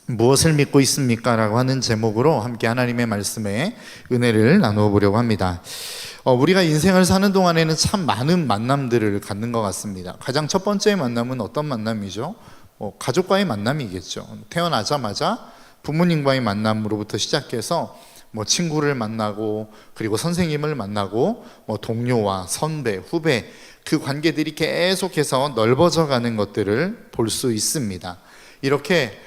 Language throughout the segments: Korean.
무엇을 믿고 있습니까? 라고 하는 제목으로 함께 하나님의 말씀에 은혜를 나누어 보려고 합니다. 우리가 인생을 사는 동안에는 참 많은 만남들을 갖는 것 같습니다. 가장 첫 번째 만남은 어떤 만남이죠? 가족과의 만남이겠죠. 태어나자마자 부모님과의 만남으로부터 시작해서 친구를 만나고, 그리고 선생님을 만나고, 동료와 선배, 후배, 그 관계들이 계속해서 넓어져 가는 것들을 볼 수 있습니다. 이렇게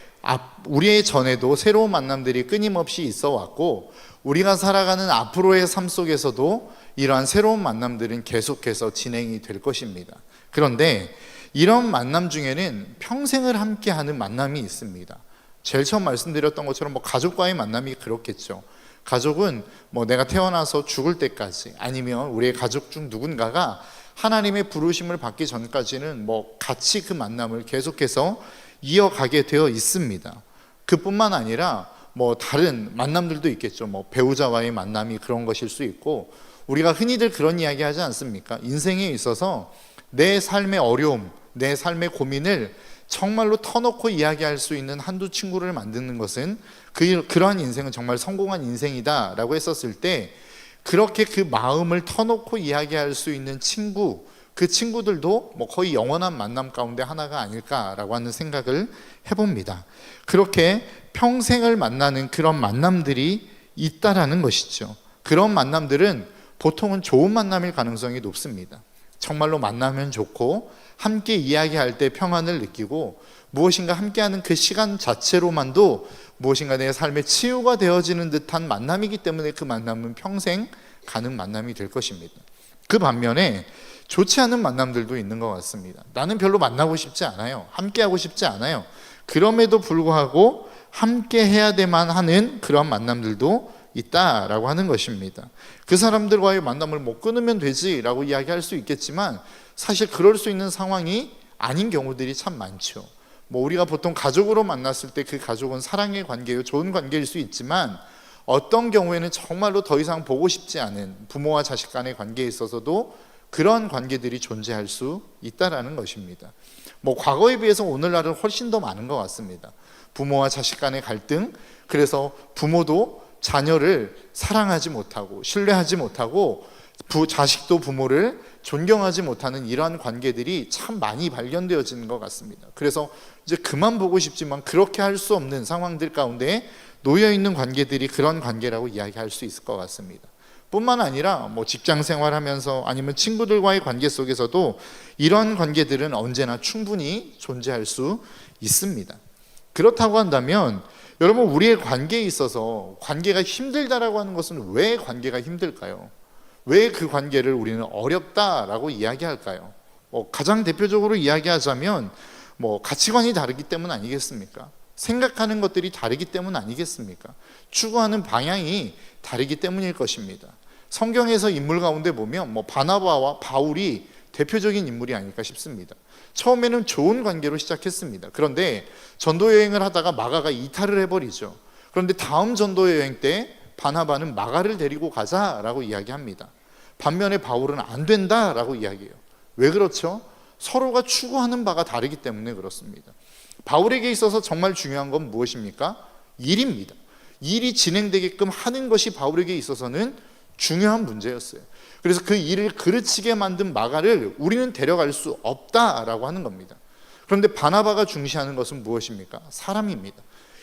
우리의 전에도 새로운 만남들이 끊임없이 있어 왔고, 우리가 살아가는 앞으로의 삶 속에서도 이러한 새로운 만남들은 계속해서 진행이 될 것입니다. 그런데 이런 만남 중에는 평생을 함께하는 만남이 있습니다. 제일 처음 말씀드렸던 것처럼 가족과의 만남이 그렇겠죠. 가족은 내가 태어나서 죽을 때까지, 아니면 우리의 가족 중 누군가가 하나님의 부르심을 받기 전까지는 같이 그 만남을 계속해서 이어가게 되어 있습니다. 그뿐만 아니라 다른 만남들도 있겠죠. 배우자와의 만남이 그런 것일 수 있고, 우리가 흔히들 그런 이야기 하지 않습니까? 인생에 있어서 내 삶의 어려움, 내 삶의 고민을 정말로 터놓고 이야기할 수 있는 한두 친구를 만드는 것은 그러한 인생은 정말 성공한 인생이다 라고 했었을 때, 그렇게 그 마음을 터놓고 이야기할 수 있는 친구, 그 친구들도 거의 영원한 만남 가운데 하나가 아닐까라고 하는 생각을 해봅니다. 그렇게 평생을 만나는 그런 만남들이 있다라는 것이죠. 그런 만남들은 보통은 좋은 만남일 가능성이 높습니다. 정말로 만나면 좋고, 함께 이야기할 때 평안을 느끼고, 무엇인가 함께하는 그 시간 자체로만도 무엇인가 내 삶의 치유가 되어지는 듯한 만남이기 때문에 그 만남은 평생 가는 만남이 될 것입니다. 그 반면에 좋지 않은 만남들도 있는 것 같습니다. 나는 별로 만나고 싶지 않아요. 함께하고 싶지 않아요. 그럼에도 불구하고 함께 해야 되만 하는 그런 만남들도 있다라고 하는 것입니다. 그 사람들과의 만남을 끊으면 되지라고 이야기할 수 있겠지만, 사실 그럴 수 있는 상황이 아닌 경우들이 참 많죠. 우리가 보통 가족으로 만났을 때 그 가족은 사랑의 관계요, 좋은 관계일 수 있지만, 어떤 경우에는 정말로 더 이상 보고 싶지 않은 부모와 자식 간의 관계에 있어서도 그런 관계들이 존재할 수 있다라는 것입니다. 과거에 비해서 오늘날은 훨씬 더 많은 것 같습니다. 부모와 자식 간의 갈등, 그래서 부모도 자녀를 사랑하지 못하고 신뢰하지 못하고, 자식도 부모를 존경하지 못하는 이러한 관계들이 참 많이 발견되어지는 것 같습니다. 그래서 이제 그만 보고 싶지만 그렇게 할 수 없는 상황들 가운데 놓여있는 관계들이 그런 관계라고 이야기할 수 있을 것 같습니다. 뿐만 아니라 직장 생활하면서 아니면 친구들과의 관계 속에서도 이런 관계들은 언제나 충분히 존재할 수 있습니다. 그렇다고 한다면 여러분, 우리의 관계에 있어서 관계가 힘들다라고 하는 것은 왜 관계가 힘들까요? 왜 그 관계를 우리는 어렵다라고 이야기할까요? 가장 대표적으로 이야기하자면 가치관이 다르기 때문 아니겠습니까? 생각하는 것들이 다르기 때문 아니겠습니까? 추구하는 방향이 다르기 때문일 것입니다. 성경에서 인물 가운데 보면 바나바와 바울이 대표적인 인물이 아닐까 싶습니다. 처음에는 좋은 관계로 시작했습니다. 그런데 전도 여행을 하다가 마가가 이탈을 해버리죠. 그런데 다음 전도 여행 때 바나바는 마가를 데리고 가자라고 이야기합니다. 반면에 바울은 안 된다라고 이야기해요. 왜 그렇죠? 서로가 추구하는 바가 다르기 때문에 그렇습니다. 바울에게 있어서 정말 중요한 건 무엇입니까? 일입니다. 일이 진행되게끔 하는 것이 바울에게 있어서는 중요한 문제였어요. 그래서 그 일을 그르치게 만든 마가를 우리는 데려갈 수 없다라고 하는 겁니다. 그런데 바나바가 중시하는 것은 무엇입니까? 사람입니다.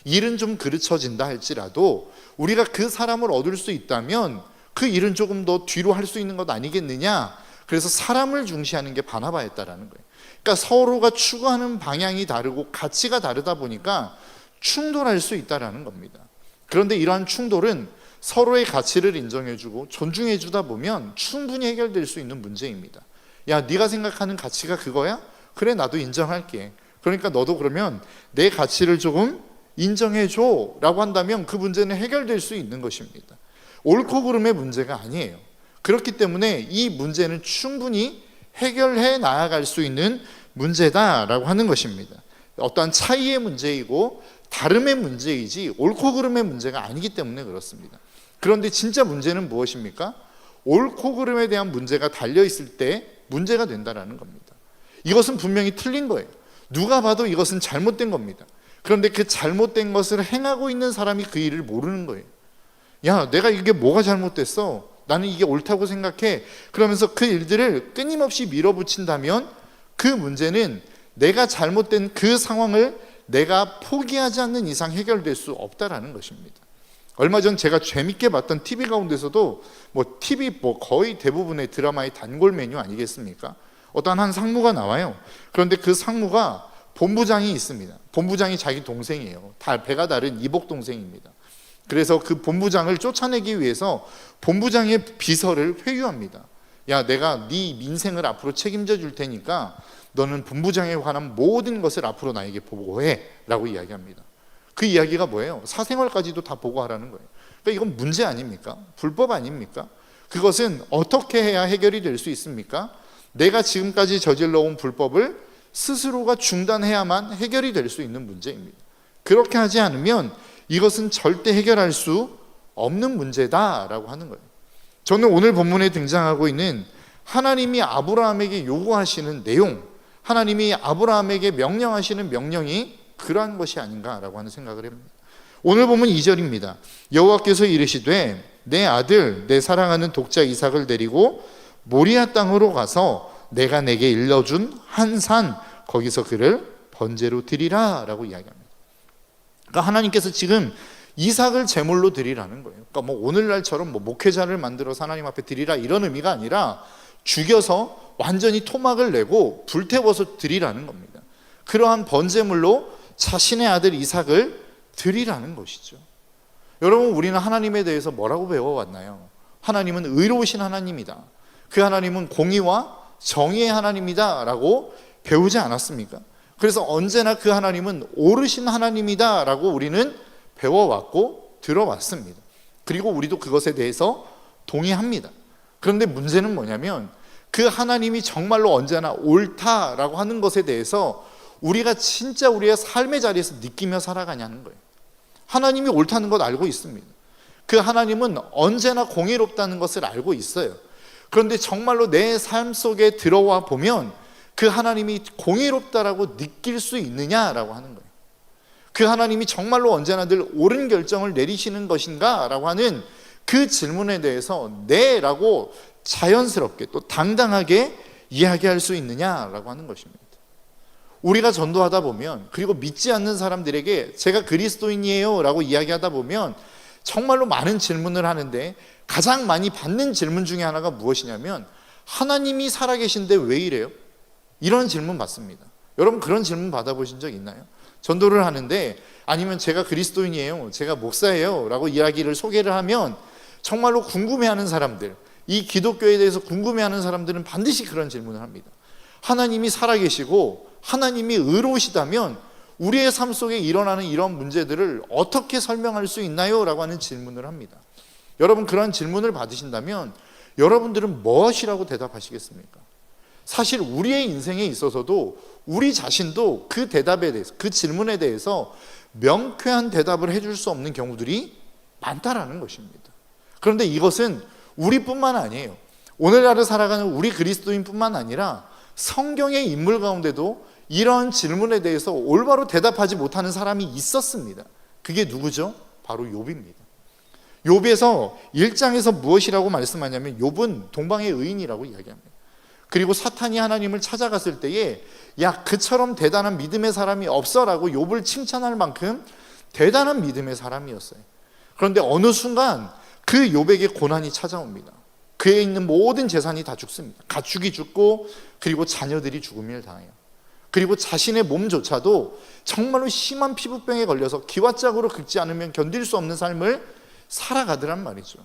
일은 좀 그르쳐진다 할지라도 우리가 그 사람을 얻을 수 있다면 그 일은 조금 더 뒤로 할 수 있는 것 아니겠느냐. 그래서 사람을 중시하는 게 바나바였다라는 거예요. 그러니까 서로가 추구하는 방향이 다르고 가치가 다르다 보니까 충돌할 수 있다라는 겁니다. 그런데 이러한 충돌은 서로의 가치를 인정해주고 존중해주다 보면 충분히 해결될 수 있는 문제입니다. 야, 네가 생각하는 가치가 그거야? 그래, 나도 인정할게. 그러니까 너도 그러면 내 가치를 조금 인정해줘 라고 한다면 그 문제는 해결될 수 있는 것입니다. 옳고 그름의 문제가 아니에요. 그렇기 때문에 이 문제는 충분히 해결해 나아갈 수 있는 문제다라고 하는 것입니다. 어떠한 차이의 문제이고 다름의 문제이지 옳고 그름의 문제가 아니기 때문에 그렇습니다. 그런데 진짜 문제는 무엇입니까? 옳고 그름에 대한 문제가 달려있을 때 문제가 된다는 겁니다. 이것은 분명히 틀린 거예요. 누가 봐도 이것은 잘못된 겁니다. 그런데 그 잘못된 것을 행하고 있는 사람이 그 일을 모르는 거예요. 야, 내가 이게 뭐가 잘못됐어? 나는 이게 옳다고 생각해. 그러면서 그 일들을 끊임없이 밀어붙인다면 그 문제는 내가 잘못된 그 상황을 내가 포기하지 않는 이상 해결될 수 없다라는 것입니다. 얼마 전 제가 재밌게 봤던 TV 가운데서도 TV 거의 대부분의 드라마의 단골 메뉴 아니겠습니까? 어떤 한 상무가 나와요. 그런데 그 상무가 본부장이 있습니다. 본부장이 자기 동생이에요. 다 배가 다른 이복 동생입니다. 그래서 그 본부장을 쫓아내기 위해서 본부장의 비서를 회유합니다. 야, 내가 네 민생을 앞으로 책임져 줄 테니까 너는 본부장에 관한 모든 것을 앞으로 나에게 보고해 라고 이야기합니다. 그 이야기가 뭐예요? 사생활까지도 다 보고하라는 거예요. 그러니까 이건 문제 아닙니까? 불법 아닙니까? 그것은 어떻게 해야 해결이 될 수 있습니까? 내가 지금까지 저질러온 불법을 스스로가 중단해야만 해결이 될 수 있는 문제입니다. 그렇게 하지 않으면 이것은 절대 해결할 수 없는 문제다라고 하는 거예요. 저는 오늘 본문에 등장하고 있는 하나님이 아브라함에게 요구하시는 내용, 하나님이 아브라함에게 명령하시는 명령이 그러한 것이 아닌가라고 하는 생각을 합니다. 오늘 보면 2절입니다. 여호와께서 이르시되 내 아들 내 사랑하는 독자 이삭을 데리고 모리아 땅으로 가서 내가 내게 일러준 한 산 거기서 그를 번제로 드리라 라고 이야기합니다. 그러니까 하나님께서 지금 이삭을 제물로 드리라는 거예요. 그러니까 오늘날처럼 목회자를 만들어서 하나님 앞에 드리라 이런 의미가 아니라 죽여서 완전히 토막을 내고 불태워서 드리라는 겁니다. 그러한 번제물로 자신의 아들 이삭을 드리라는 것이죠. 여러분, 우리는 하나님에 대해서 뭐라고 배워왔나요? 하나님은 의로우신 하나님이다. 그 하나님은 공의와 정의의 하나님이다 라고 배우지 않았습니까? 그래서 언제나 그 하나님은 옳으신 하나님이다 라고 우리는 배워왔고 들어왔습니다. 그리고 우리도 그것에 대해서 동의합니다. 그런데 문제는 뭐냐면 그 하나님이 정말로 언제나 옳다라고 하는 것에 대해서 우리가 진짜 우리의 삶의 자리에서 느끼며 살아가냐는 거예요. 하나님이 옳다는 것 알고 있습니다. 그 하나님은 언제나 공의롭다는 것을 알고 있어요. 그런데 정말로 내 삶 속에 들어와 보면 그 하나님이 공의롭다라고 느낄 수 있느냐라고 하는 거예요. 그 하나님이 정말로 언제나 늘 옳은 결정을 내리시는 것인가 라고 하는 그 질문에 대해서 네라고 자연스럽게 또 당당하게 이야기할 수 있느냐라고 하는 것입니다. 우리가 전도하다 보면, 그리고 믿지 않는 사람들에게 제가 그리스도인이에요 라고 이야기하다 보면 정말로 많은 질문을 하는데 가장 많이 받는 질문 중에 하나가 무엇이냐면 하나님이 살아계신데 왜 이래요? 이런 질문 받습니다. 여러분, 그런 질문 받아보신 적 있나요? 전도를 하는데, 아니면 제가 그리스도인이에요, 제가 목사예요 라고 이야기를 소개를 하면 정말로 궁금해하는 사람들, 이 기독교에 대해서 궁금해하는 사람들은 반드시 그런 질문을 합니다. 하나님이 살아계시고 하나님이 의로우시다면 우리의 삶 속에 일어나는 이런 문제들을 어떻게 설명할 수 있나요? 라고 하는 질문을 합니다. 여러분, 그런 질문을 받으신다면 여러분들은 무엇이라고 대답하시겠습니까? 사실 우리의 인생에 있어서도 우리 자신도 그 대답에 대해서, 그 질문에 대해서 명쾌한 대답을 해줄 수 없는 경우들이 많다라는 것입니다. 그런데 이것은 우리뿐만 아니에요. 오늘날을 살아가는 우리 그리스도인뿐만 아니라 성경의 인물 가운데도 이런 질문에 대해서 올바로 대답하지 못하는 사람이 있었습니다. 그게 누구죠? 바로 욥입니다. 욥에서 1장에서 무엇이라고 말씀하냐면 욥은 동방의 의인이라고 이야기합니다. 그리고 사탄이 하나님을 찾아갔을 때에 야, 그처럼 대단한 믿음의 사람이 없어라고 욥을 칭찬할 만큼 대단한 믿음의 사람이었어요. 그런데 어느 순간 그 욥에게 고난이 찾아옵니다. 그에 있는 모든 재산이 다 죽습니다. 가축이 죽고, 그리고 자녀들이 죽음을 당해요. 그리고 자신의 몸조차도 정말로 심한 피부병에 걸려서 기왓짝으로 긁지 않으면 견딜 수 없는 삶을 살아가더란 말이죠.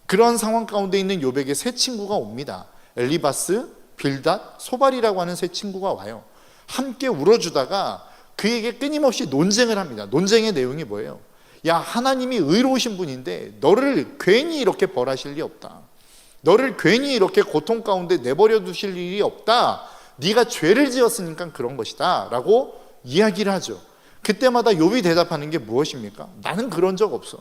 그러한 상황 가운데 있는 욥에게 세 친구가 옵니다. 엘리바스, 빌닷, 소발이라고 하는 세 친구가 와요. 함께 울어주다가 그에게 끊임없이 논쟁을 합니다. 논쟁의 내용이 뭐예요? 야, 하나님이 의로우신 분인데 너를 괜히 이렇게 벌하실 리 없다. 너를 괜히 이렇게 고통 가운데 내버려 두실 일이 없다. 네가 죄를 지었으니까 그런 것이다 라고 이야기를 하죠. 그때마다 욥이 대답하는 게 무엇입니까? 나는 그런 적 없어.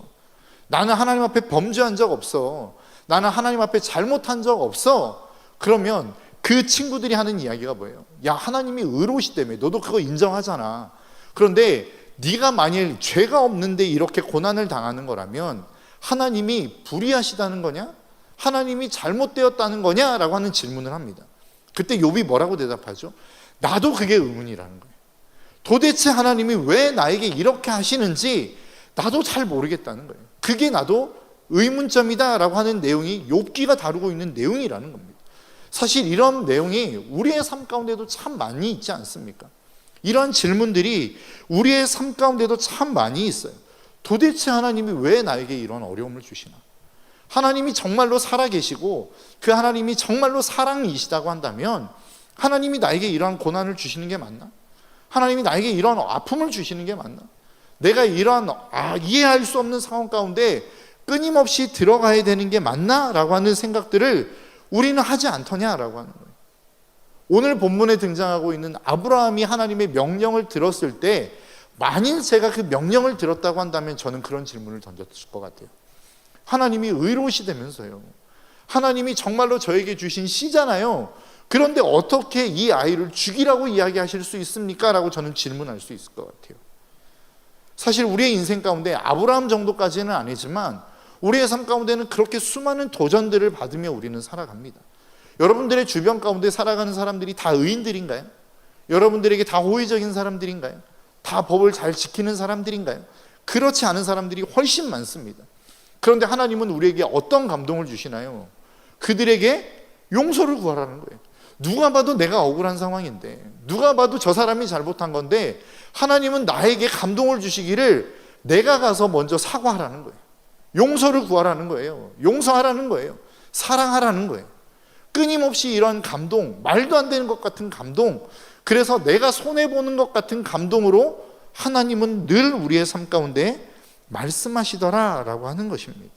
나는 하나님 앞에 범죄한 적 없어. 나는 하나님 앞에 잘못한 적 없어. 그러면 그 친구들이 하는 이야기가 뭐예요? 야, 하나님이 의로우시다며. 너도 그거 인정하잖아. 그런데 네가 만일 죄가 없는데 이렇게 고난을 당하는 거라면 하나님이 불의하시다는 거냐? 하나님이 잘못되었다는 거냐? 라고 하는 질문을 합니다. 그때 욥이 뭐라고 대답하죠? 나도 그게 의문이라는 거예요. 도대체 하나님이 왜 나에게 이렇게 하시는지 나도 잘 모르겠다는 거예요. 그게 나도 의문점이다 라고 하는 내용이 욥기가 다루고 있는 내용이라는 겁니다. 사실 이런 내용이 우리의 삶 가운데도 참 많이 있지 않습니까? 이런 질문들이 우리의 삶 가운데도 참 많이 있어요. 도대체 하나님이 왜 나에게 이런 어려움을 주시나? 하나님이 정말로 살아계시고 그 하나님이 정말로 사랑이시다고 한다면 하나님이 나에게 이러한 고난을 주시는 게 맞나? 하나님이 나에게 이러한 아픔을 주시는 게 맞나? 내가 이러한 이해할 수 없는 상황 가운데 끊임없이 들어가야 되는 게 맞나? 라고 하는 생각들을 우리는 하지 않더냐라고 하는 거예요. 오늘 본문에 등장하고 있는 아브라함이 하나님의 명령을 들었을 때 만일 제가 그 명령을 들었다고 한다면 저는 그런 질문을 던졌을 것 같아요. 하나님이 의로우시다면서요. 하나님이 정말로 저에게 주신 씨잖아요. 그런데 어떻게 이 아이를 죽이라고 이야기하실 수 있습니까? 라고 저는 질문할 수 있을 것 같아요. 사실 우리의 인생 가운데 아브라함 정도까지는 아니지만 우리의 삶 가운데는 그렇게 수많은 도전들을 받으며 우리는 살아갑니다. 여러분들의 주변 가운데 살아가는 사람들이 다 의인들인가요? 여러분들에게 다 호의적인 사람들인가요? 다 법을 잘 지키는 사람들인가요? 그렇지 않은 사람들이 훨씬 많습니다. 그런데 하나님은 우리에게 어떤 감동을 주시나요? 그들에게 용서를 구하라는 거예요. 누가 봐도 내가 억울한 상황인데, 누가 봐도 저 사람이 잘못한 건데 하나님은 나에게 감동을 주시기를 내가 가서 먼저 사과하라는 거예요. 용서를 구하라는 거예요. 용서하라는 거예요. 사랑하라는 거예요. 끊임없이 이런 감동, 말도 안 되는 것 같은 감동, 그래서 내가 손해보는 것 같은 감동으로 하나님은 늘 우리의 삶 가운데 말씀하시더라 라고 하는 것입니다.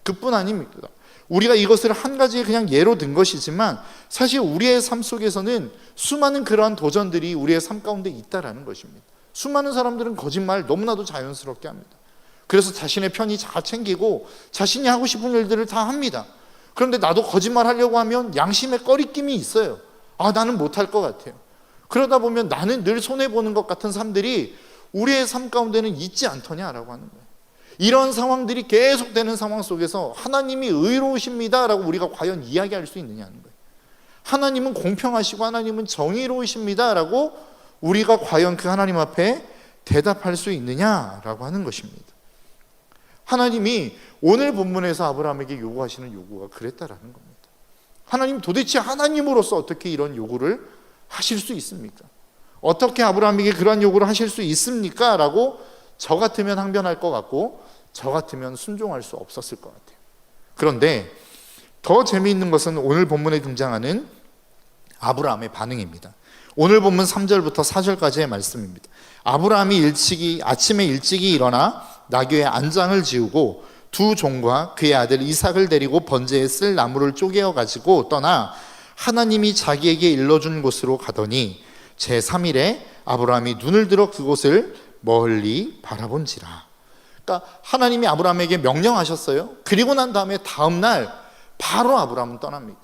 그뿐 아닙니다. 우리가 이것을 한 가지 그냥 예로 든 것이지만 사실 우리의 삶 속에서는 수많은 그러한 도전들이 우리의 삶 가운데 있다라는 것입니다. 수많은 사람들은 거짓말 너무나도 자연스럽게 합니다. 그래서 자신의 편의 잘 챙기고 자신이 하고 싶은 일들을 다 합니다. 그런데 나도 거짓말 하려고 하면 양심에 꺼리낌이 있어요. 나는 못할 것 같아요. 그러다 보면 나는 늘 손해보는 것 같은 삶들이 우리의 삶 가운데는 있지 않더냐라고 하는 거예요. 이런 상황들이 계속되는 상황 속에서 하나님이 의로우십니다 라고 우리가 과연 이야기할 수 있느냐는 거예요. 하나님은 공평하시고 하나님은 정의로우십니다 라고 우리가 과연 그 하나님 앞에 대답할 수 있느냐라고 하는 것입니다. 하나님이 오늘 본문에서 아브라함에게 요구하시는 요구가 그랬다라는 겁니다. 하나님 도대체 하나님으로서 어떻게 이런 요구를 하실 수 있습니까? 어떻게 아브라함에게 그런 요구를 하실 수 있습니까? 라고 저 같으면 항변할 것 같고 저 같으면 순종할 수 없었을 것 같아요. 그런데 더 재미있는 것은 오늘 본문에 등장하는 아브라함의 반응입니다. 오늘 본문 3절부터 4절까지의 말씀입니다. 아브라함이 아침에 일찍이 일어나 나귀의 안장을 지우고 두 종과 그의 아들 이삭을 데리고 번제에 쓸 나무를 쪼개어 가지고 떠나 하나님이 자기에게 일러준 곳으로 가더니 제3일에 아브라함이 눈을 들어 그곳을 멀리 바라본지라. 그러니까 하나님이 아브라함에게 명령하셨어요. 그리고 난 다음에 다음 날 바로 아브라함은 떠납니다.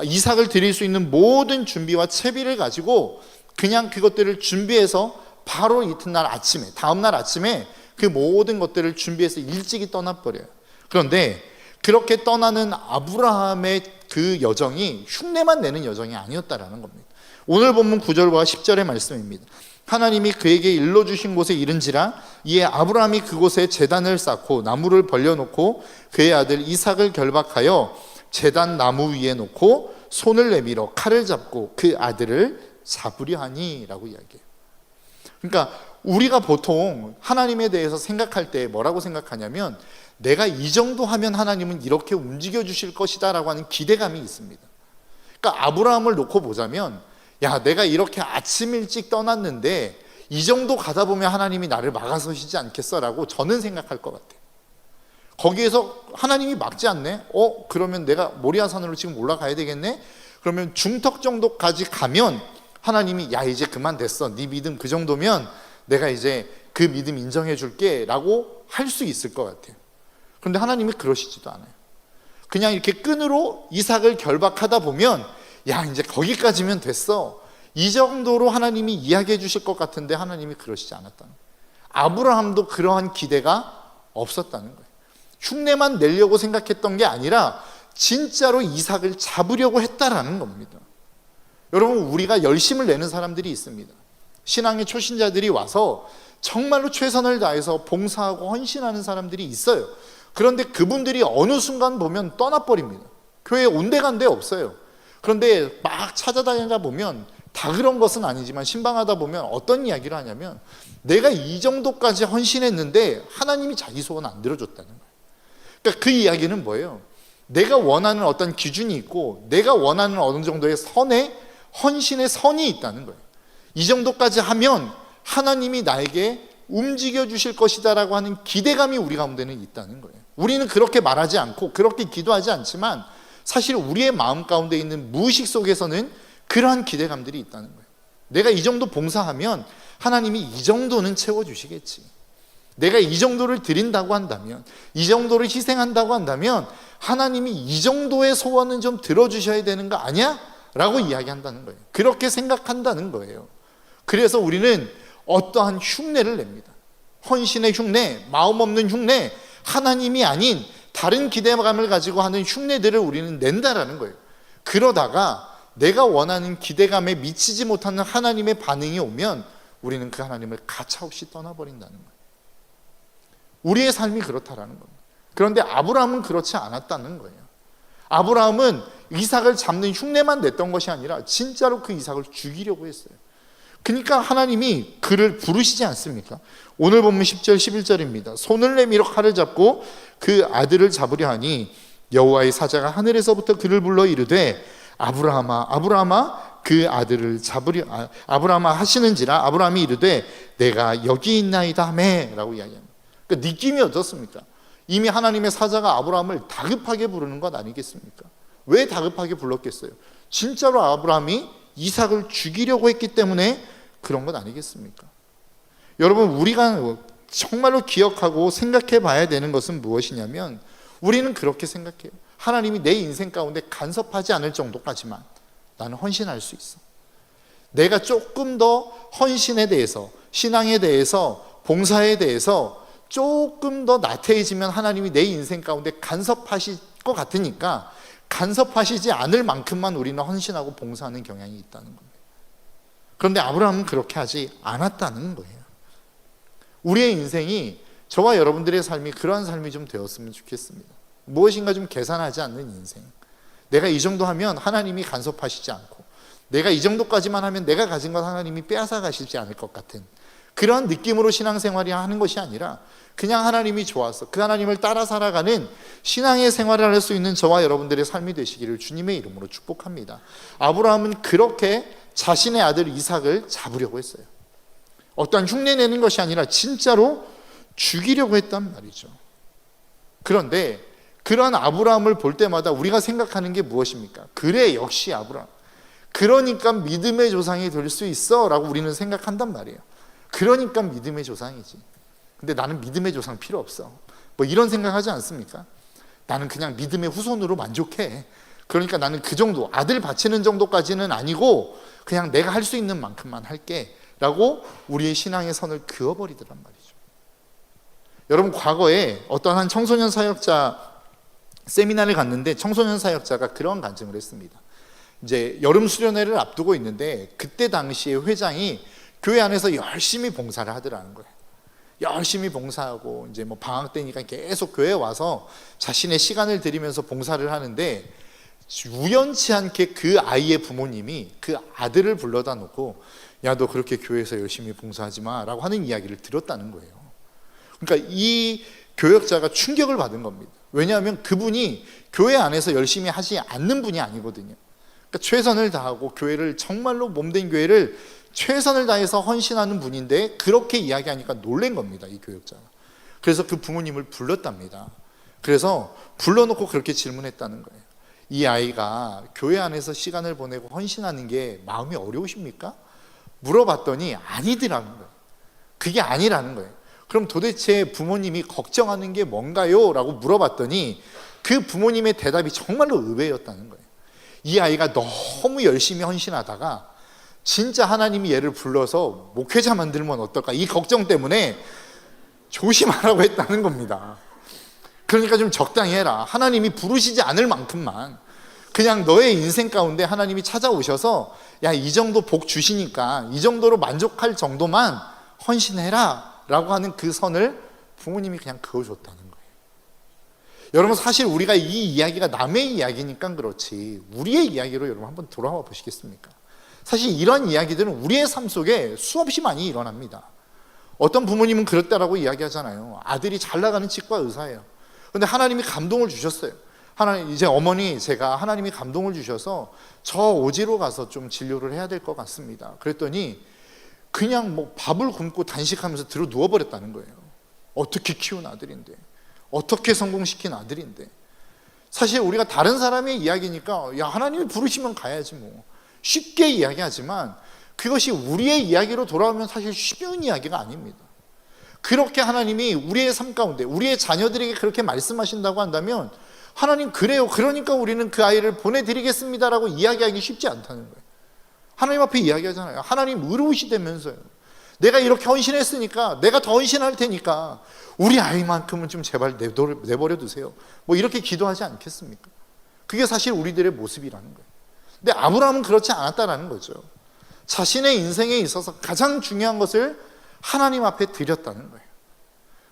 이삭을 드릴 수 있는 모든 준비와 채비를 가지고 그냥 그것들을 준비해서 바로 이튿날 아침에, 다음 날 아침에 그 모든 것들을 준비해서 일찍이 떠나버려요. 그런데 그렇게 떠나는 아브라함의 그 여정이 흉내만 내는 여정이 아니었다라는 겁니다. 오늘 본문 9절과 10절의 말씀입니다. 하나님이 그에게 일러주신 곳에 이른지라 이에 아브라함이 그곳에 제단을 쌓고 나무를 벌려놓고 그의 아들 이삭을 결박하여 제단 나무 위에 놓고 손을 내밀어 칼을 잡고 그 아들을 잡으려 하니 라고 이야기해요. 그러니까 우리가 보통 하나님에 대해서 생각할 때 뭐라고 생각하냐면 내가 이 정도 하면 하나님은 이렇게 움직여 주실 것이다 라고 하는 기대감이 있습니다. 그러니까 아브라함을 놓고 보자면 내가 이렇게 아침 일찍 떠났는데 이 정도 가다 보면 하나님이 나를 막아서시지 않겠어 라고 저는 생각할 것 같아요. 거기에서 하나님이 막지 않네? 그러면 내가 모리아산으로 지금 올라가야 되겠네? 그러면 중턱 정도까지 가면 하나님이 이제 그만 됐어. 네 믿음 그 정도면 내가 이제 그 믿음 인정해 줄게 라고 할 수 있을 것 같아요. 그런데 하나님이 그러시지도 않아요. 그냥 이렇게 끈으로 이삭을 결박하다 보면 이제 거기까지면 됐어. 이 정도로 하나님이 이야기해 주실 것 같은데 하나님이 그러시지 않았다는 거예요. 아브라함도 그러한 기대가 없었다는 거예요. 흉내만 내려고 생각했던 게 아니라 진짜로 이삭을 잡으려고 했다라는 겁니다. 여러분, 우리가 열심을 내는 사람들이 있습니다. 신앙의 초신자들이 와서 정말로 최선을 다해서 봉사하고 헌신하는 사람들이 있어요. 그런데 그분들이 어느 순간 보면 떠나버립니다. 교회에 온데간데 없어요. 그런데 막 찾아다니다 보면 다 그런 것은 아니지만 신방하다 보면 어떤 이야기를 하냐면 내가 이 정도까지 헌신했는데 하나님이 자기 소원 안 들어줬다는 거예요. 그러니까 그 이야기는 뭐예요? 내가 원하는 어떤 기준이 있고 내가 원하는 어느 정도의 헌신의 선이 있다는 거예요. 이 정도까지 하면 하나님이 나에게 움직여 주실 것이다라고 하는 기대감이 우리 가운데는 있다는 거예요. 우리는 그렇게 말하지 않고 그렇게 기도하지 않지만 사실 우리의 마음 가운데 있는 무의식 속에서는 그러한 기대감들이 있다는 거예요. 내가 이 정도 봉사하면 하나님이 이 정도는 채워주시겠지. 내가 이 정도를 드린다고 한다면, 이 정도를 희생한다고 한다면 하나님이 이 정도의 소원은 좀 들어주셔야 되는 거 아니야? 라고 이야기한다는 거예요. 그렇게 생각한다는 거예요. 그래서 우리는 어떠한 흉내를 냅니다. 헌신의 흉내, 마음 없는 흉내, 하나님이 아닌 다른 기대감을 가지고 하는 흉내들을 우리는 낸다라는 거예요. 그러다가 내가 원하는 기대감에 미치지 못하는 하나님의 반응이 오면 우리는 그 하나님을 가차없이 떠나버린다는 거예요. 우리의 삶이 그렇다라는 겁니다. 그런데 아브라함은 그렇지 않았다는 거예요. 아브라함은 이삭을 잡는 흉내만 냈던 것이 아니라 진짜로 그 이삭을 죽이려고 했어요. 그러니까 하나님이 그를 부르시지 않습니까? 오늘 보면 10절 11절입니다. 손을 내밀어 칼을 잡고 그 아들을 잡으려 하니 여호와의 사자가 하늘에서부터 그를 불러 이르되 아브라함아 아브라함아 그 아들을 잡으려 아브라함아 하시는지라 아브라함이 이르되 내가 여기 있나이다 하매 라고 이야기합니다. 그러니까 느낌이 어떻습니까? 이미 하나님의 사자가 아브라함을 다급하게 부르는 것 아니겠습니까? 왜 다급하게 불렀겠어요? 진짜로 아브라함이 이삭을 죽이려고 했기 때문에 그런 것 아니겠습니까? 여러분, 우리가 정말로 기억하고 생각해 봐야 되는 것은 무엇이냐면 우리는 그렇게 생각해요. 하나님이 내 인생 가운데 간섭하지 않을 정도까지만 나는 헌신할 수 있어. 내가 조금 더 헌신에 대해서, 신앙에 대해서, 봉사에 대해서 조금 더 나태해지면 하나님이 내 인생 가운데 간섭하실 것 같으니까 간섭하시지 않을 만큼만 우리는 헌신하고 봉사하는 경향이 있다는 겁니다. 그런데 아브라함은 그렇게 하지 않았다는 거예요. 우리의 인생이, 저와 여러분들의 삶이 그러한 삶이 좀 되었으면 좋겠습니다. 무엇인가 좀 계산하지 않는 인생. 내가 이 정도 하면 하나님이 간섭하시지 않고 내가 이 정도까지만 하면 내가 가진 것 하나님이 빼앗아 가시지 않을 것 같은 그런 느낌으로 신앙생활이 하는 것이 아니라 그냥 하나님이 좋아서 그 하나님을 따라 살아가는 신앙의 생활을 할 수 있는 저와 여러분들의 삶이 되시기를 주님의 이름으로 축복합니다. 아브라함은 그렇게 자신의 아들 이삭을 잡으려고 했어요. 어떠한 흉내내는 것이 아니라 진짜로 죽이려고 했단 말이죠. 그런데 그런 아브라함을 볼 때마다 우리가 생각하는 게 무엇입니까? 그래, 역시 아브라함. 그러니까 믿음의 조상이 될 수 있어 라고 우리는 생각한단 말이에요. 그러니까 믿음의 조상이지. 근데 나는 믿음의 조상 필요 없어. 뭐 이런 생각하지 않습니까? 나는 그냥 믿음의 후손으로 만족해. 그러니까 나는 그 정도, 아들 바치는 정도까지는 아니고 그냥 내가 할 수 있는 만큼만 할게 라고 우리의 신앙의 선을 그어버리더란 말이죠. 여러분, 과거에 어떤 한 청소년 사역자 세미나를 갔는데 청소년 사역자가 그런 간증을 했습니다. 이제 여름 수련회를 앞두고 있는데 그때 당시에 회장이 교회 안에서 열심히 봉사를 하더라는 거예요. 열심히 봉사하고 이제 뭐 방학 때니까 계속 교회에 와서 자신의 시간을 들이면서 봉사를 하는데 우연치 않게 그 아이의 부모님이 그 아들을 불러다 놓고 야, 너 그렇게 교회에서 열심히 봉사하지 마 라고 하는 이야기를 들었다는 거예요. 그러니까 이 교역자가 충격을 받은 겁니다. 왜냐하면 그분이 교회 안에서 열심히 하지 않는 분이 아니거든요. 그러니까 최선을 다하고 교회를 정말로 몸된 교회를 최선을 다해서 헌신하는 분인데 그렇게 이야기하니까 놀란 겁니다, 이 교역자가. 그래서 그 부모님을 불렀답니다. 그래서 불러놓고 그렇게 질문했다는 거예요. 이 아이가 교회 안에서 시간을 보내고 헌신하는 게 마음이 어려우십니까? 물어봤더니 아니더라는 거예요. 그게 아니라는 거예요. 그럼 도대체 부모님이 걱정하는 게 뭔가요? 라고 물어봤더니 그 부모님의 대답이 정말로 의외였다는 거예요. 이 아이가 너무 열심히 헌신하다가 진짜 하나님이 얘를 불러서 목회자 만들면 어떨까? 이 걱정 때문에 조심하라고 했다는 겁니다. 그러니까 좀 적당히 해라. 하나님이 부르시지 않을 만큼만 그냥 너의 인생 가운데 하나님이 찾아오셔서 야, 이 정도 복 주시니까 이 정도로 만족할 정도만 헌신해라 라고 하는 그 선을 부모님이 그냥 그어줬다는 거예요. 여러분, 사실 우리가 이 이야기가 남의 이야기니까 그렇지 우리의 이야기로 여러분 한번 돌아와 보시겠습니까? 사실 이런 이야기들은 우리의 삶 속에 수없이 많이 일어납니다. 어떤 부모님은 그렇다라고 이야기하잖아요. 아들이 잘 나가는 치과 의사예요. 근데 하나님이 감동을 주셨어요. 하나님, 이제 어머니, 제가 하나님이 감동을 주셔서 저 오지로 가서 좀 진료를 해야 될 것 같습니다. 그랬더니 그냥 뭐 밥을 굶고 단식하면서 들어 누워버렸다는 거예요. 어떻게 키운 아들인데, 어떻게 성공시킨 아들인데. 사실 우리가 다른 사람의 이야기니까 야, 하나님이 부르시면 가야지 뭐 쉽게 이야기하지만 그것이 우리의 이야기로 돌아오면 사실 쉬운 이야기가 아닙니다. 그렇게 하나님이 우리의 삶 가운데 우리의 자녀들에게 그렇게 말씀하신다고 한다면 하나님 그래요, 그러니까 우리는 그 아이를 보내드리겠습니다라고 이야기하기 쉽지 않다는 거예요. 하나님 앞에 이야기하잖아요. 하나님 의로우시다면서요. 내가 이렇게 헌신했으니까 내가 더 헌신할 테니까 우리 아이만큼은 좀 제발 내버려 두세요. 뭐 이렇게 기도하지 않겠습니까? 그게 사실 우리들의 모습이라는 거예요. 근데 아브라함은 그렇지 않았다라는 거죠. 자신의 인생에 있어서 가장 중요한 것을 하나님 앞에 드렸다는 거예요.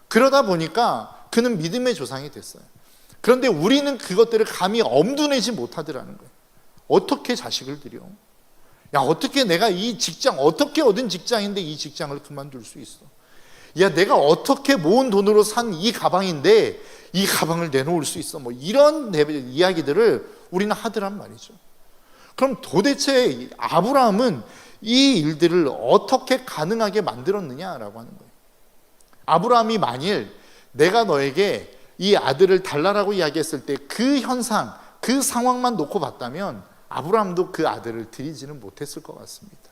그러다 보니까 그는 믿음의 조상이 됐어요. 그런데 우리는 그것들을 감히 엄두내지 못하더라는 거예요. 어떻게 자식을 드려? 야, 어떻게 내가 이 직장, 어떻게 얻은 직장인데 이 직장을 그만둘 수 있어? 야, 내가 어떻게 모은 돈으로 산 이 가방인데 이 가방을 내놓을 수 있어? 뭐 이런 이야기들을 우리는 하더란 말이죠. 그럼 도대체 아브라함은 이 일들을 어떻게 가능하게 만들었느냐라고 하는 거예요. 아브라함이 만일 내가 너에게 이 아들을 달라라고 이야기했을 때 그 현상, 그 상황만 놓고 봤다면 아브라함도 그 아들을 드리지는 못했을 것 같습니다.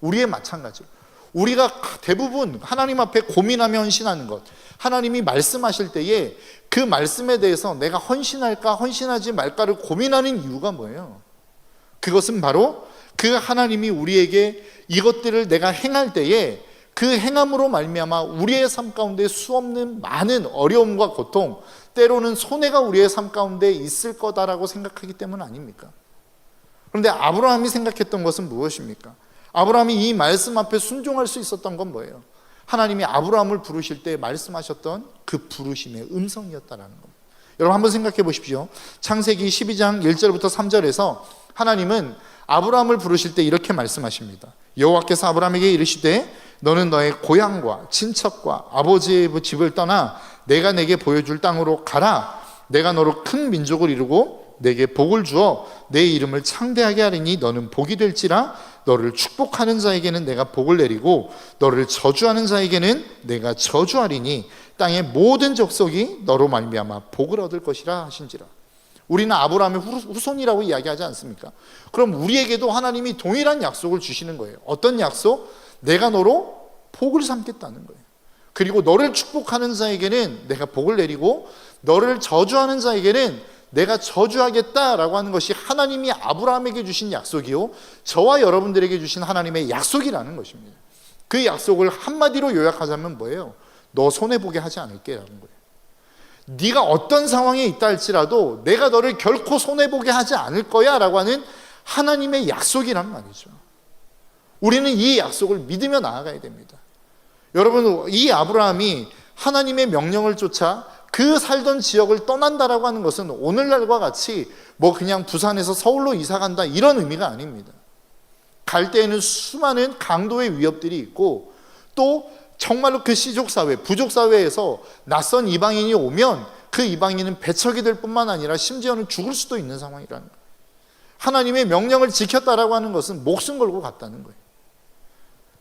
우리의 마찬가지로 우리가 대부분 하나님 앞에 고민하며 헌신하는 것, 하나님이 말씀하실 때에 그 말씀에 대해서 내가 헌신할까 헌신하지 말까를 고민하는 이유가 뭐예요? 그것은 바로 그 하나님이 우리에게 이것들을 내가 행할 때에 그 행함으로 말미암아 우리의 삶 가운데 수없는 많은 어려움과 고통, 때로는 손해가 우리의 삶 가운데 있을 거다라고 생각하기 때문 아닙니까? 그런데 아브라함이 생각했던 것은 무엇입니까? 아브라함이 이 말씀 앞에 순종할 수 있었던 건 뭐예요? 하나님이 아브라함을 부르실 때 말씀하셨던 그 부르심의 음성이었다라는 겁니다. 여러분 한번 생각해 보십시오. 창세기 12장 1절부터 3절에서 하나님은 아브라함을 부르실 때 이렇게 말씀하십니다. 여호와께서 아브라함에게 이르시되 너는 너의 고향과 친척과 아버지의 집을 떠나 내가 내게 보여줄 땅으로 가라. 내가 너로 큰 민족을 이루고 내게 복을 주어 내 이름을 창대하게 하리니 너는 복이 될지라. 너를 축복하는 자에게는 내가 복을 내리고 너를 저주하는 자에게는 내가 저주하리니 땅의 모든 족속이 너로 말미암아 복을 얻을 것이라 하신지라. 우리는 아브라함의 후손이라고 이야기하지 않습니까? 그럼 우리에게도 하나님이 동일한 약속을 주시는 거예요. 어떤 약속? 내가 너로 복을 삼겠다는 거예요. 그리고 너를 축복하는 자에게는 내가 복을 내리고 너를 저주하는 자에게는 내가 저주하겠다라고 하는 것이 하나님이 아브라함에게 주신 약속이요, 저와 여러분들에게 주신 하나님의 약속이라는 것입니다. 그 약속을 한마디로 요약하자면 뭐예요? 너 손해보게 하지 않을게라는 거예요. 네가 어떤 상황에 있다 할지라도 내가 너를 결코 손해보게 하지 않을 거야 라고 하는 하나님의 약속이란 말이죠. 우리는 이 약속을 믿으며 나아가야 됩니다. 여러분, 이 아브라함이 하나님의 명령을 쫓아 그 살던 지역을 떠난다라고 하는 것은 오늘날과 같이 뭐 그냥 부산에서 서울로 이사 간다 이런 의미가 아닙니다. 갈 때에는 수많은 강도의 위협들이 있고 또 정말로 그 시족사회, 부족사회에서 낯선 이방인이 오면 그 이방인은 배척이 될 뿐만 아니라 심지어는 죽을 수도 있는 상황이라는 거예요. 하나님의 명령을 지켰다라고 하는 것은 목숨 걸고 갔다는 거예요.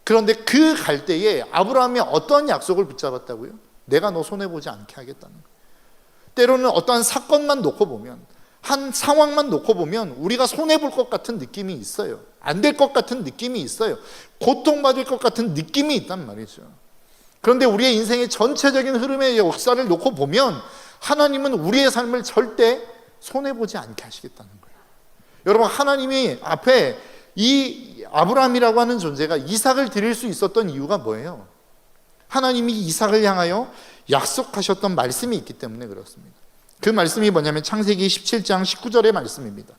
그런데 그 갈 때에 아브라함이 어떤 약속을 붙잡았다고요? 내가 너 손해보지 않게 하겠다는 거예요. 때로는 어떠한 사건만 놓고 보면, 한 상황만 놓고 보면 우리가 손해볼 것 같은 느낌이 있어요. 안 될 것 같은 느낌이 있어요. 고통받을 것 같은 느낌이 있단 말이죠. 그런데 우리의 인생의 전체적인 흐름의 역사를 놓고 보면 하나님은 우리의 삶을 절대 손해보지 않게 하시겠다는 거예요. 여러분, 하나님이 앞에 이 아브라함이라고 하는 존재가 이삭을 드릴 수 있었던 이유가 뭐예요? 하나님이 이삭을 향하여 약속하셨던 말씀이 있기 때문에 그렇습니다. 그 말씀이 뭐냐면 창세기 17장 19절의 말씀입니다.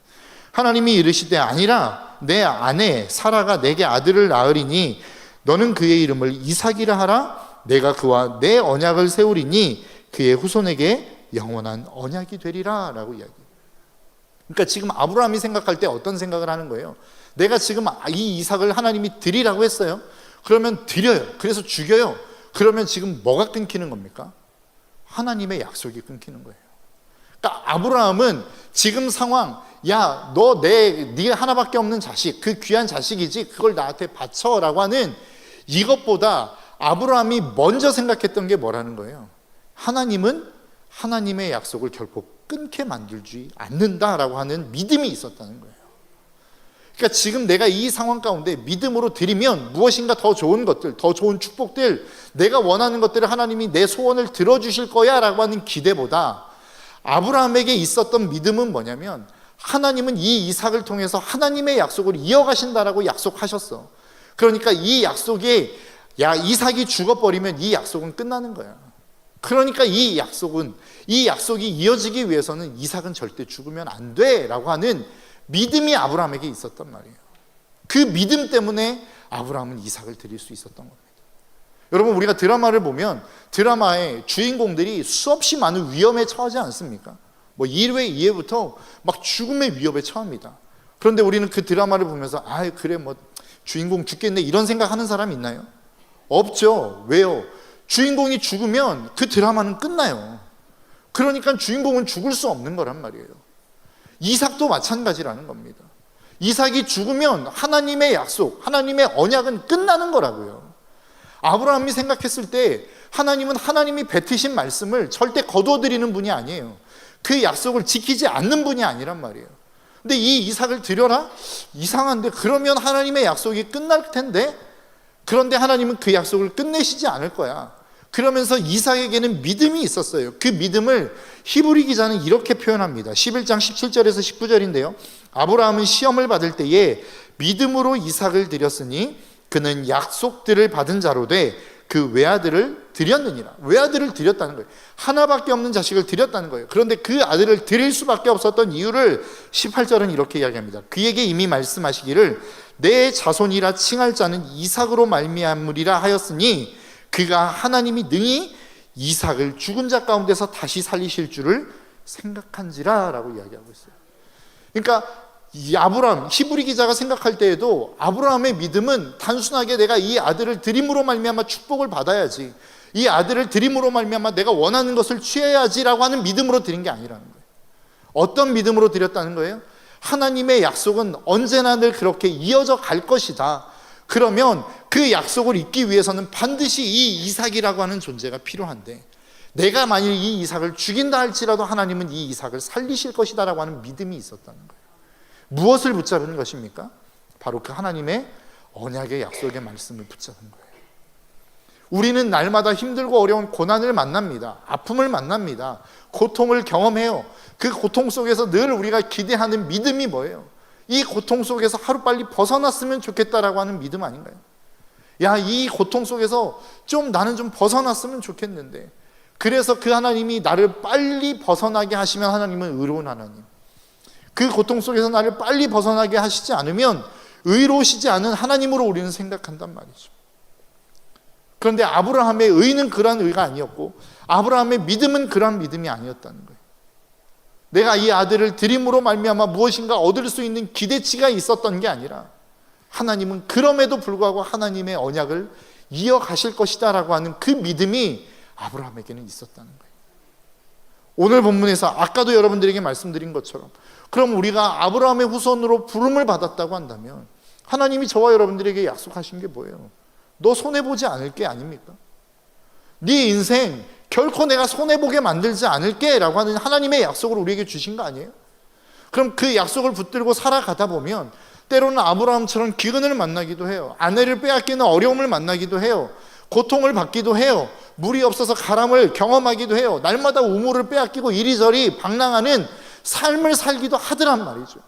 하나님이 이르시되 아니라 내 아내 사라가 내게 아들을 낳으리니 너는 그의 이름을 이삭이라 하라. 내가 그와 내 언약을 세우리니 그의 후손에게 영원한 언약이 되리라 라고 이야기해요. 그러니까 지금 아브라함이 생각할 때 어떤 생각을 하는 거예요? 내가 지금 이 이삭을 하나님이 드리라고 했어요. 그러면 드려요. 그래서 죽여요. 그러면 지금 뭐가 끊기는 겁니까? 하나님의 약속이 끊기는 거예요. 그러니까 아브라함은 지금 상황, 야, 너 네가 하나밖에 없는 자식, 그 귀한 자식이지, 그걸 나한테 바쳐라고 하는 이것보다 아브라함이 먼저 생각했던 게 뭐라는 거예요? 하나님은 하나님의 약속을 결코 끊게 만들지 않는다라고 하는 믿음이 있었다는 거예요. 그러니까 지금 내가 이 상황 가운데 믿음으로 드리면 무엇인가 더 좋은 것들, 더 좋은 축복들, 내가 원하는 것들을 하나님이 내 소원을 들어주실 거야 라고 하는 기대보다 아브라함에게 있었던 믿음은 뭐냐면 하나님은 이 이삭을 통해서 하나님의 약속을 이어가신다라고 약속하셨어. 그러니까 이 약속에 이삭이 죽어버리면 이 약속은 끝나는 거야. 그러니까 이 약속이 이어지기 위해서는 이삭은 절대 죽으면 안 돼라고 하는 믿음이 아브라함에게 있었단 말이에요. 그 믿음 때문에 아브라함은 이삭을 드릴 수 있었던 겁니다. 여러분, 우리가 드라마를 보면 드라마의 주인공들이 수없이 많은 위험에 처하지 않습니까? 뭐 1회, 2회부터 막 죽음의 위협에 처합니다. 그런데 우리는 그 드라마를 보면서 그래 뭐 주인공 죽겠네 이런 생각하는 사람 있나요? 없죠. 왜요? 주인공이 죽으면 그 드라마는 끝나요. 그러니까 주인공은 죽을 수 없는 거란 말이에요. 이삭도 마찬가지라는 겁니다. 이삭이 죽으면 하나님의 약속, 하나님의 언약은 끝나는 거라고요. 아브라함이 생각했을 때 하나님은 하나님이 뱉으신 말씀을 절대 거두어드리는 분이 아니에요. 그 약속을 지키지 않는 분이 아니란 말이에요. 근데 이 이삭을 드려라? 이상한데 그러면 하나님의 약속이 끝날 텐데? 그런데 하나님은 그 약속을 끝내시지 않을 거야. 그러면서 이삭에게는 믿음이 있었어요. 그 믿음을 히브리 기자는 이렇게 표현합니다. 11장 17절에서 19절인데요. 아브라함은 시험을 받을 때에 믿음으로 이삭을 드렸으니 그는 약속들을 받은 자로 돼 그 외아들을 드렸느니라. 외아들을 드렸다는 거예요. 하나밖에 없는 자식을 드렸다는 거예요. 그런데 그 아들을 드릴 수밖에 없었던 이유를 18절은 이렇게 이야기합니다. 그에게 이미 말씀하시기를 내 자손이라 칭할 자는 이삭으로 말미암으리라 하였으니 그가 하나님이 능히 이삭을 죽은 자 가운데서 다시 살리실 줄을 생각한지라 라고 이야기하고 있어요. 그러니까 이 아브라함, 히브리 기자가 생각할 때에도 아브라함의 믿음은 단순하게 내가 이 아들을 드림으로 말미암아 축복을 받아야지, 이 아들을 드림으로 말미암아 내가 원하는 것을 취해야지라고 하는 믿음으로 드린 게 아니라는 거예요. 어떤 믿음으로 드렸다는 거예요? 하나님의 약속은 언제나 늘 그렇게 이어져 갈 것이다. 그러면 그 약속을 잇기 위해서는 반드시 이 이삭이라고 하는 존재가 필요한데, 내가 만일 이 이삭을 죽인다 할지라도 하나님은 이 이삭을 살리실 것이다 라고 하는 믿음이 있었다는 거예요. 무엇을 붙잡은 것입니까? 바로 그 하나님의 언약의 약속의 말씀을 붙잡은 거예요. 우리는 날마다 힘들고 어려운 고난을 만납니다. 아픔을 만납니다. 고통을 경험해요. 그 고통 속에서 늘 우리가 기대하는 믿음이 뭐예요? 이 고통 속에서 하루빨리 벗어났으면 좋겠다라고 하는 믿음 아닌가요? 이 고통 속에서 나는 좀 벗어났으면 좋겠는데, 그래서 그 하나님이 나를 빨리 벗어나게 하시면 하나님은 의로운 하나님, 그 고통 속에서 나를 빨리 벗어나게 하시지 않으면 의로우시지 않은 하나님으로 우리는 생각한단 말이죠. 그런데 아브라함의 의는 그러한 의가 아니었고 아브라함의 믿음은 그러한 믿음이 아니었다는 거예요. 내가 이 아들을 드림으로 말미암아 무엇인가 얻을 수 있는 기대치가 있었던 게 아니라 하나님은 그럼에도 불구하고 하나님의 언약을 이어가실 것이다 라고 하는 그 믿음이 아브라함에게는 있었다는 거예요. 오늘 본문에서 아까도 여러분들에게 말씀드린 것처럼, 그럼 우리가 아브라함의 후손으로 부름을 받았다고 한다면 하나님이 저와 여러분들에게 약속하신 게 뭐예요? 너 손해보지 않을 게 아닙니까? 네 인생 결코 내가 손해보게 만들지 않을게 라고 하는 하나님의 약속을 우리에게 주신 거 아니에요? 그럼 그 약속을 붙들고 살아가다 보면 때로는 아브라함처럼 기근을 만나기도 해요. 아내를 빼앗기는 어려움을 만나기도 해요. 고통을 받기도 해요. 물이 없어서 가람을 경험하기도 해요. 날마다 우물을 빼앗기고 이리저리 방랑하는 삶을 살기도 하더란 말이죠.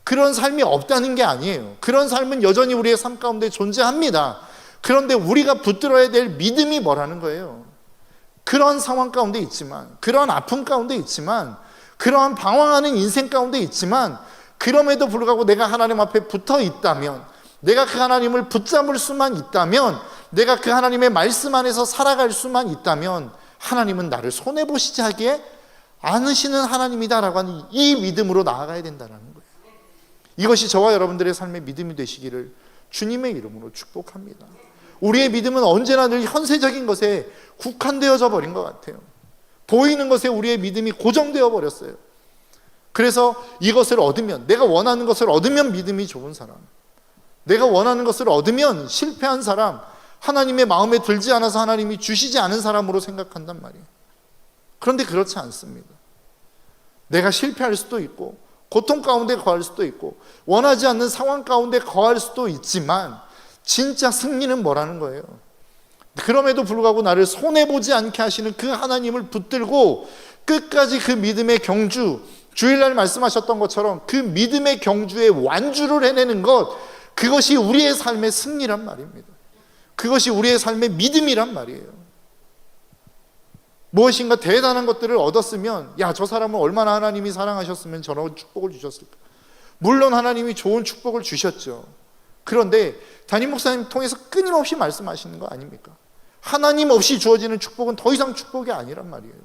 그런 삶이 없다는 게 아니에요. 그런 삶은 여전히 우리의 삶 가운데 존재합니다. 그런데 우리가 붙들어야 될 믿음이 뭐라는 거예요? 그런 상황 가운데 있지만, 그런 아픔 가운데 있지만, 그러한 방황하는 인생 가운데 있지만, 그럼에도 불구하고 내가 하나님 앞에 붙어 있다면, 내가 그 하나님을 붙잡을 수만 있다면, 내가 그 하나님의 말씀 안에서 살아갈 수만 있다면, 하나님은 나를 손해보시지 하게 않으시는 하나님이다라고 하는 이 믿음으로 나아가야 된다는 거예요. 이것이 저와 여러분들의 삶의 믿음이 되시기를 주님의 이름으로 축복합니다. 우리의 믿음은 언제나 늘 현세적인 것에 국한되어져 버린 것 같아요. 보이는 것에 우리의 믿음이 고정되어 버렸어요. 그래서 이것을 얻으면, 내가 원하는 것을 얻으면 믿음이 좋은 사람, 내가 원하는 것을 얻으면 실패한 사람, 하나님의 마음에 들지 않아서 하나님이 주시지 않은 사람으로 생각한단 말이에요. 그런데 그렇지 않습니다. 내가 실패할 수도 있고, 고통 가운데 거할 수도 있고, 원하지 않는 상황 가운데 거할 수도 있지만, 진짜 승리는 뭐라는 거예요? 그럼에도 불구하고 나를 손해보지 않게 하시는 그 하나님을 붙들고 끝까지 그 믿음의 경주, 주일날 말씀하셨던 것처럼 그 믿음의 경주에 완주를 해내는 것, 그것이 우리의 삶의 승리란 말입니다. 그것이 우리의 삶의 믿음이란 말이에요. 무엇인가 대단한 것들을 얻었으면, 야, 저 사람은 얼마나 하나님이 사랑하셨으면 저런 축복을 주셨을까. 물론 하나님이 좋은 축복을 주셨죠. 그런데 담임 목사님 통해서 끊임없이 말씀하시는 거 아닙니까? 하나님 없이 주어지는 축복은 더 이상 축복이 아니란 말이에요.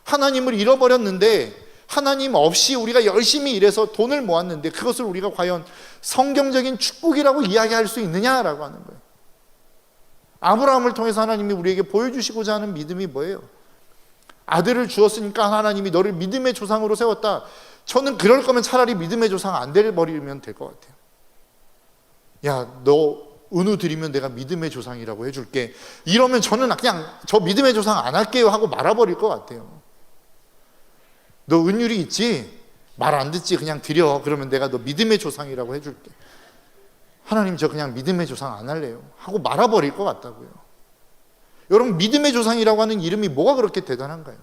하나님을 잃어버렸는데, 하나님 없이 우리가 열심히 일해서 돈을 모았는데 그것을 우리가 과연 성경적인 축복이라고 이야기할 수 있느냐라고 하는 거예요. 아브라함을 통해서 하나님이 우리에게 보여주시고자 하는 믿음이 뭐예요? 아들을 주었으니까 하나님이 너를 믿음의 조상으로 세웠다. 저는 그럴 거면 차라리 믿음의 조상 안 돼버리면 될 것 같아요. 야, 너 은우 드리면 내가 믿음의 조상이라고 해줄게. 이러면 저는 그냥 저 믿음의 조상 안 할게요 하고 말아버릴 것 같아요. 너 은율이 있지? 말 안 듣지? 그냥 드려. 그러면 내가 너 믿음의 조상이라고 해줄게. 하나님, 저 그냥 믿음의 조상 안 할래요 하고 말아버릴 것 같다고요. 여러분, 믿음의 조상이라고 하는 이름이 뭐가 그렇게 대단한가요?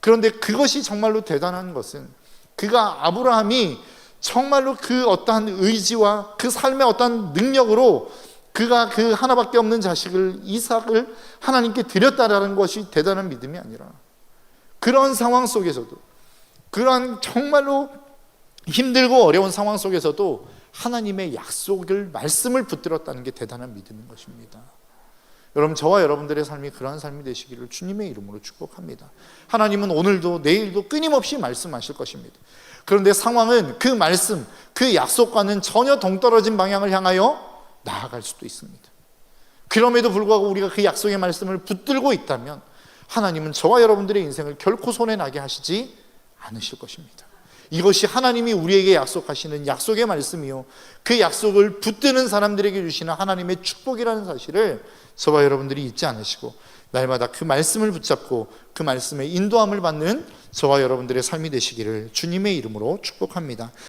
그런데 그것이 정말로 대단한 것은, 그가 아브라함이 정말로 그 어떠한 의지와 그 삶의 어떠한 능력으로 그가 그 하나밖에 없는 자식을, 이삭을 하나님께 드렸다라는 것이 대단한 믿음이 아니라, 그런 상황 속에서도, 그러한 정말로 힘들고 어려운 상황 속에서도 하나님의 약속을, 말씀을 붙들었다는 게 대단한 믿음인 것입니다. 여러분, 저와 여러분들의 삶이 그러한 삶이 되시기를 주님의 이름으로 축복합니다. 하나님은 오늘도 내일도 끊임없이 말씀하실 것입니다. 그런데 상황은 그 말씀, 그 약속과는 전혀 동떨어진 방향을 향하여 나아갈 수도 있습니다. 그럼에도 불구하고 우리가 그 약속의 말씀을 붙들고 있다면 하나님은 저와 여러분들의 인생을 결코 손해나게 하시지 않으실 것입니다. 이것이 하나님이 우리에게 약속하시는 약속의 말씀이요, 그 약속을 붙드는 사람들에게 주시는 하나님의 축복이라는 사실을 저와 여러분들이 잊지 않으시고, 날마다 그 말씀을 붙잡고 그 말씀의 인도함을 받는 저와 여러분들의 삶이 되시기를 주님의 이름으로 축복합니다.